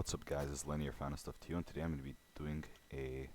What's up guys, it's Linear Fan of Stuff to you, and today I'm going to be doing a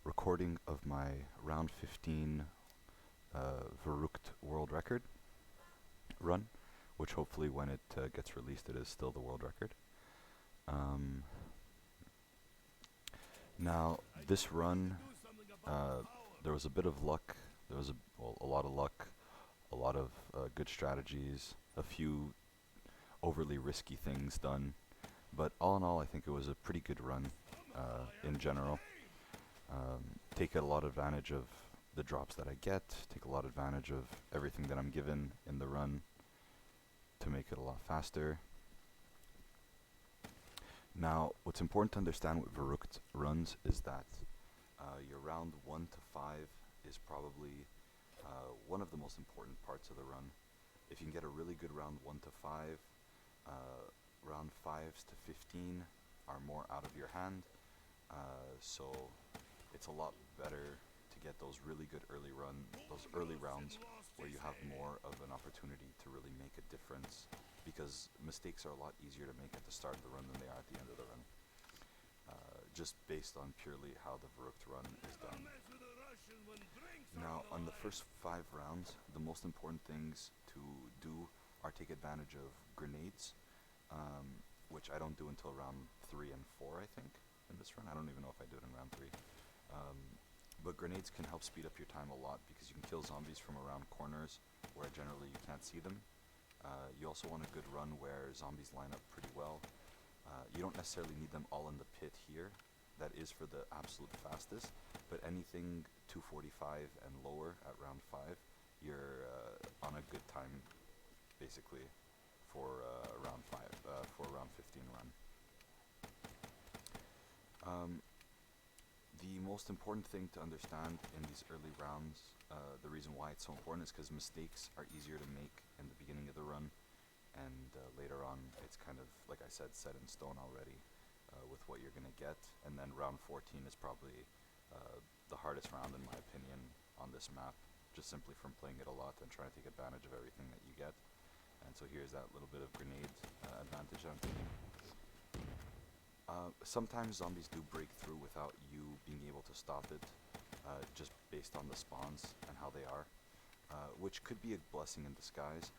recording of my round 15 Veruckt World Record run, which hopefully when it gets released it is still the world record. Now this run, there was a bit of luck, there was a lot of luck, a lot of good strategies, a few overly risky things done. But all in all, I think it was a pretty good run in general. Take a lot of advantage of the drops that I get, take a lot of advantage of everything that I'm given in the run to make it a lot faster. Now, what's important to understand with Veruckt runs is that your round 1 to 5 is probably one of the most important parts of the run. If you can get a really good round 1 to 5, round 5s to 15 are more out of your hand, so it's a lot better to get those really good early rounds where you have more of an opportunity to really make a difference, because mistakes are a lot easier to make at the start of the run than they are at the end of the run, just based on purely how the Veruckt run is done. Now on the first 5 rounds, the most important things to do are take advantage of grenades, which I don't do until round 3 and 4, I think, in this run. I don't even know if I do it in round 3. But grenades can help speed up your time a lot because you can kill zombies from around corners where generally you can't see them. You also want a good run where zombies line up pretty well. You don't necessarily need them all in the pit here. That is for the absolute fastest, but anything 245 and lower at round 5, you're on a good time basically for round 5, for round 15 run. The most important thing to understand in these early rounds, the reason why it's so important is because mistakes are easier to make in the beginning of the run, and later on it's kind of, like I said, set in stone already with what you're going to get. And then round 14 is probably the hardest round in my opinion on this map, just simply from playing it a lot and trying to take advantage of everything that you get. And so here's that little bit of grenade advantage I'm taking. Sometimes zombies do break through without you being able to stop it, just based on the spawns and how they are, which could be a blessing in disguise.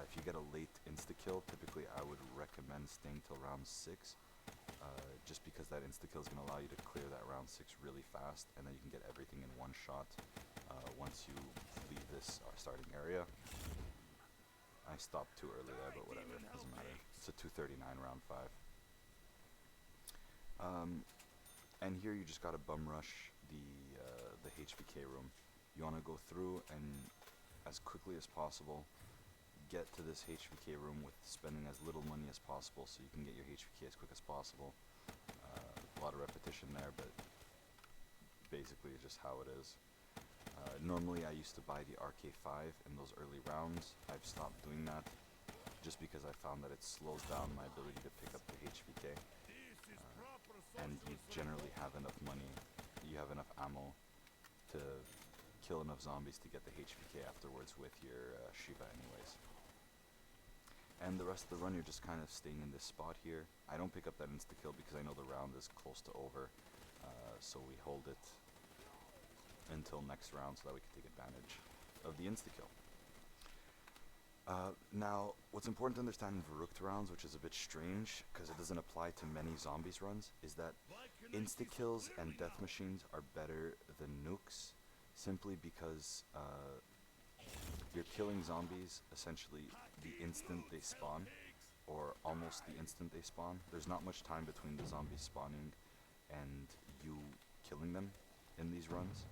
If you get a late insta-kill, typically I would recommend staying till round 6, just because that insta-kill is going to allow you to clear that round 6 really fast, and then you can get everything in one shot once you leave this starting area. I stopped too early there, but whatever, doesn't matter. It's a 239 round 5. And here you just gotta bum rush the HVK room. You wanna go through and as quickly as possible get to this HVK room with spending as little money as possible so you can get your HVK as quick as possible. A lot of repetition there, but basically it's just how it is. Normally I used to buy the RK5 in those early rounds. I've stopped doing that just because I found that it slows down my ability to pick up the HVK. And you generally have enough money, you have enough ammo to kill enough zombies to get the HVK afterwards with your Shiva anyways. And the rest of the run you're just kind of staying in this spot here. I don't pick up that insta-kill because I know the round is close to over, so we hold it until next round so that we can take advantage of the insta-kill. Now, what's important to understand in Veruckt rounds, which is a bit strange because it doesn't apply to many zombies runs, is that insta-kills and death machines are better than nukes, simply because you're killing zombies essentially the instant they spawn, or almost the instant they spawn. There's not much time between the zombies spawning and you killing them in these runs.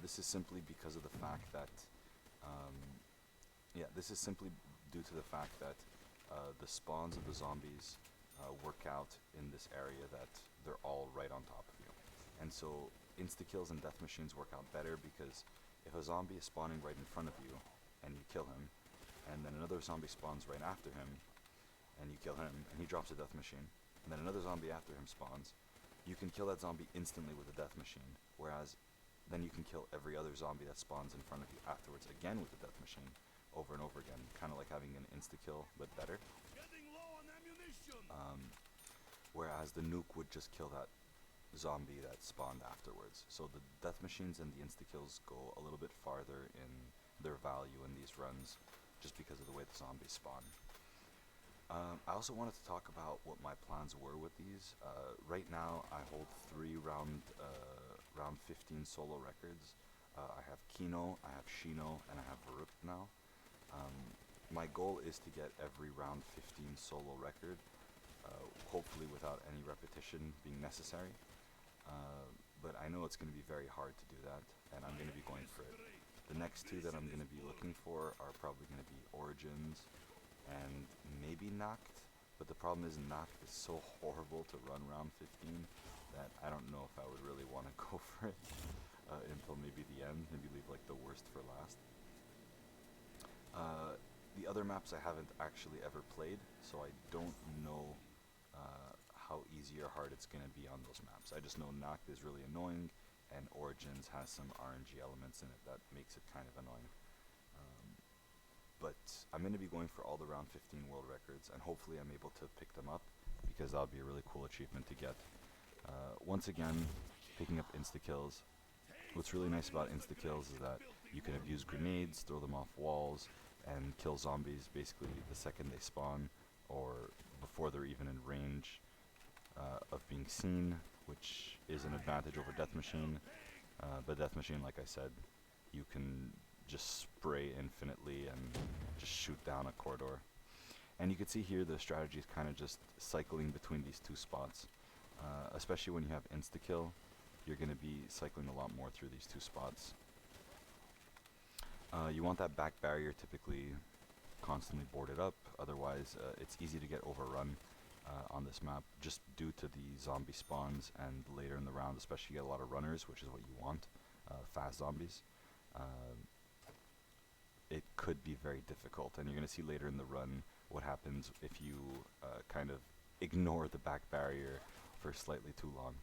This is simply because of the fact that this is simply due to the fact that the spawns of the zombies work out in this area that they're all right on top of you. And so insta-kills and death machines work out better because if a zombie is spawning right in front of you and you kill him, and then another zombie spawns right after him and you kill him and he drops a death machine, and then another zombie after him spawns, you can kill that zombie instantly with a death machine, whereas then you can kill every other zombie that spawns in front of you afterwards again with the death machine, over and over again, kind of like having an insta-kill, but better. whereas the nuke would just kill that zombie that spawned afterwards. So the death machines and the insta-kills go a little bit farther in their value in these runs, just because of the way the zombies spawn. I also wanted to talk about what my plans were with these. Right now, I hold 3 round 15 solo records. I have Kino, I have Shino, and I have Veruckt now. My goal is to get every round 15 solo record, hopefully without any repetition being necessary. But I know it's going to be very hard to do that, and I'm going to be going for it. The next 2 that I'm going to be looking for are probably going to be Origins and maybe Nacht, but the problem is Nacht is so horrible to run round 15 that I don't know if I would really want to go for it until maybe the end, maybe leave like the worst for last. The other maps I haven't actually ever played, so I don't know how easy or hard it's going to be on those maps. I just know Nacht is really annoying, and Origins has some RNG elements in it that makes it kind of annoying. But I'm going to be going for all the round 15 world records, and hopefully I'm able to pick them up, because that'll be a really cool achievement to get. Once again, picking up insta-kills. What's really nice about insta-kills is that you can abuse grenades, throw them off walls, and kill zombies basically the second they spawn, or before they're even in range of being seen, which is an advantage over Death Machine. But Death Machine, like I said, you can just spray infinitely and just shoot down a corridor. And you can see here the strategy is kind of just cycling between these 2 spots. Especially when you have insta-kill, you're going to be cycling a lot more through these 2 spots. You want that back barrier typically constantly boarded up, otherwise it's easy to get overrun on this map, just due to the zombie spawns, and later in the round especially you get a lot of runners, which is what you want, fast zombies. It could be very difficult, and you're going to see later in the run what happens if you kind of ignore the back barrier for slightly too long.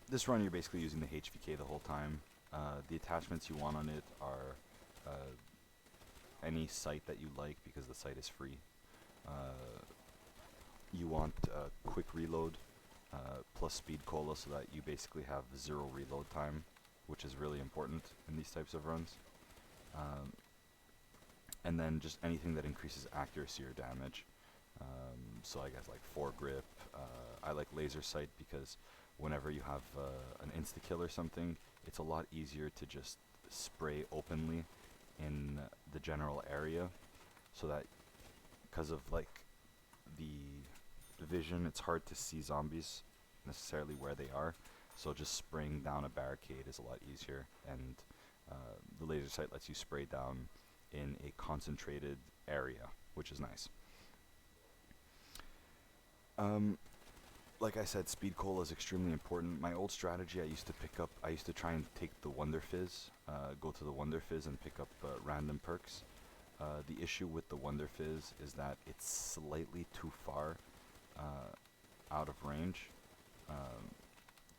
This run you're basically using the HVK the whole time. The attachments you want on it are any sight that you like, because the sight is free. You want quick reload plus speed cola, so that you basically have 0 reload time, which is really important in these types of runs. And then just anything that increases accuracy or damage. So I guess like foregrip. I like laser sight because whenever you have an insta-kill or something, it's a lot easier to just spray openly in the general area, so that because of like the vision, it's hard to see zombies necessarily where they are. So just spraying down a barricade is a lot easier, and the laser sight lets you spray down in a concentrated area, which is nice. Like I said, speed cola is extremely important. My old strategy, I used to try and take the Wonder Fizz, go to the Wonder Fizz and pick up random perks. The issue with the Wonder Fizz is that it's slightly too far out of range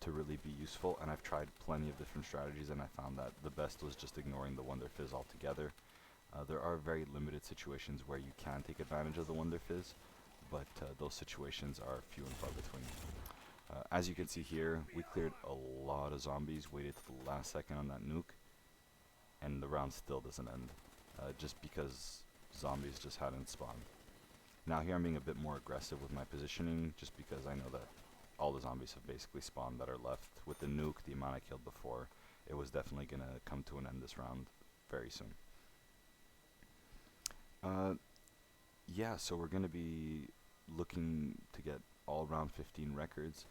to really be useful, and I've tried plenty of different strategies, and I found that the best was just ignoring the Wonder Fizz altogether. There are very limited situations where you can take advantage of the Wonder Fizz, but those situations are few and far between. As you can see here, we cleared a lot of zombies, waited to the last second on that nuke, and the round still doesn't end, just because zombies just hadn't spawned. Now here I'm being a bit more aggressive with my positioning, just because I know that all the zombies have basically spawned that are left. With the nuke, the amount I killed before, it was definitely going to come to an end this round very soon. Yeah, so we're going to be looking to get all round 15 records.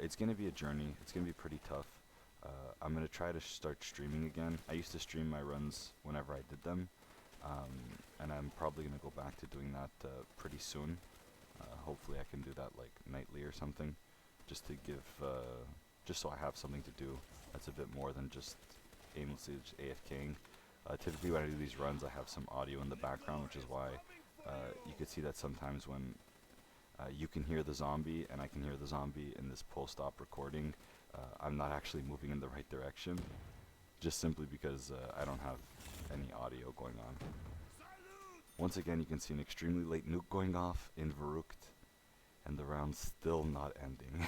It's going to be a journey. It's going to be pretty tough. I'm going to try to start streaming again. I used to stream my runs whenever I did them, and I'm probably going to go back to doing that pretty soon. Hopefully I can do that like nightly or something, just to give, just so I have something to do that's a bit more than just aimlessly just AFKing. Typically when I do these runs I have some audio in the background, which is why you could see that sometimes when you can hear the zombie and I can hear the zombie in this post-op recording, I'm not actually moving in the right direction, just simply because I don't have any audio going on. Once again, you can see an extremely late nuke going off in Veruckt, and the round's still not ending.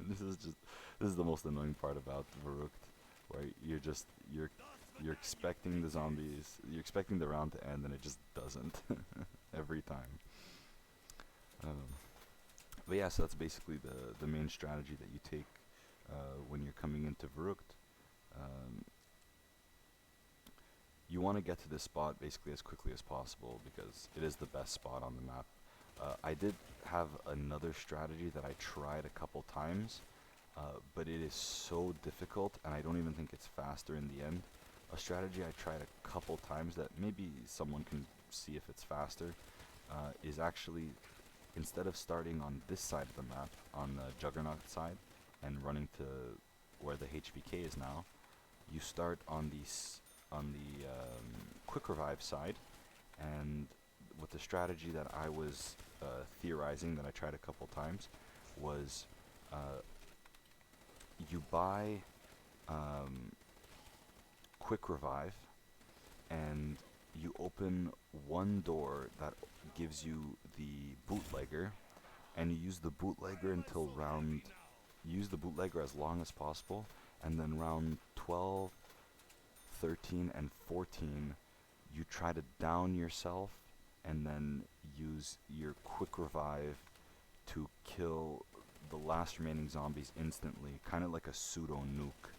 This is the most annoying part about Veruckt, where you're expecting the zombies, you're expecting the round to end, and it just doesn't every time. Um, but yeah, so that's basically the main strategy that you take when you're coming into Veruckt. Um, you want to get to this spot basically as quickly as possible because it is the best spot on the map. I did have another strategy that I tried a couple times, but it is so difficult, and I don't even think it's faster in the end. A strategy I tried a couple times that maybe someone can see if it's faster is actually, instead of starting on this side of the map, on the Juggernaut side, and running to where the HVK is now, you start on the quick revive side, and with the strategy that I was theorizing that I tried a couple times was you buy quick revive and you open one door that gives you the bootlegger, and you use the bootlegger until round, use the bootlegger as long as possible, and then round 12, 13, and 14 you try to down yourself and then use your quick revive to kill the last remaining zombies instantly, kind of like a pseudo nuke,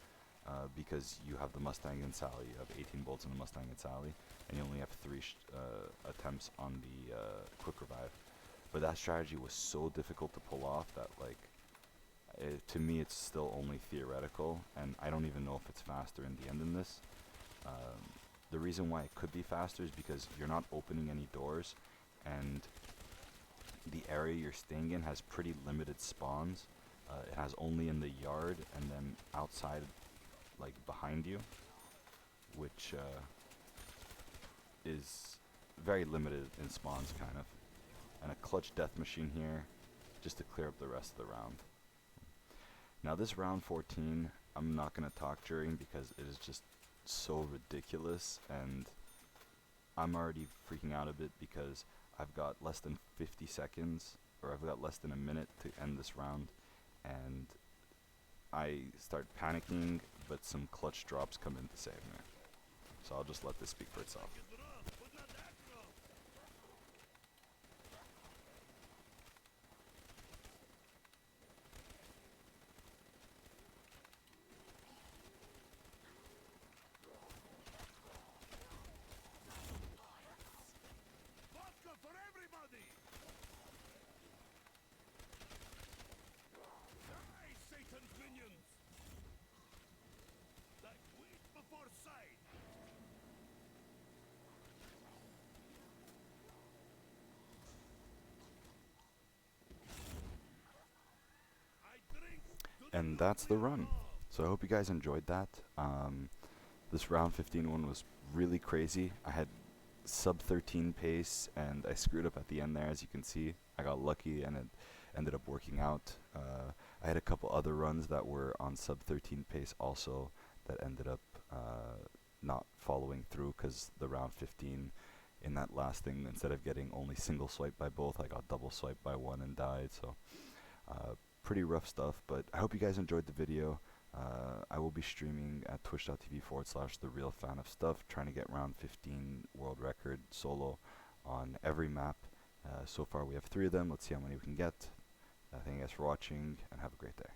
because you have the Mustang and Sally, you have 18 bolts in the Mustang and Sally, and you only have 3 attempts on the quick revive. But that strategy was so difficult to pull off that, like, to me it's still only theoretical, and I don't even know if it's faster in the end than this. The reason why it could be faster is because you're not opening any doors, and the area you're staying in has pretty limited spawns. It has only in the yard and then outside, like behind you, which is very limited in spawns, kind of. And a clutch death machine here, just to clear up the rest of the round. Now this round 14, I'm not going to talk during because it is just so ridiculous, and I'm already freaking out a bit because I've got less than 50 seconds, or I've got less than a minute to end this round, and I start panicking, but some clutch drops come in to save me. So I'll just let this speak for itself. And that's the run. So I hope you guys enjoyed that. This round 15 one was really crazy. I had sub 13 pace, and I screwed up at the end there, as you can see. I got lucky, and it ended up working out. I had a couple other runs that were on sub 13 pace also that ended up not following through, because the round 15 in that last thing, instead of getting only single swipe by both, I got double swipe by one and died. So pretty rough stuff, but I hope you guys enjoyed the video. I will be streaming at twitch.tv/therealfanofstuff, trying to get round 15 world record solo on every map. So far we have 3 of them. Let's see how many we can get. Thank you guys for watching, and have a great day.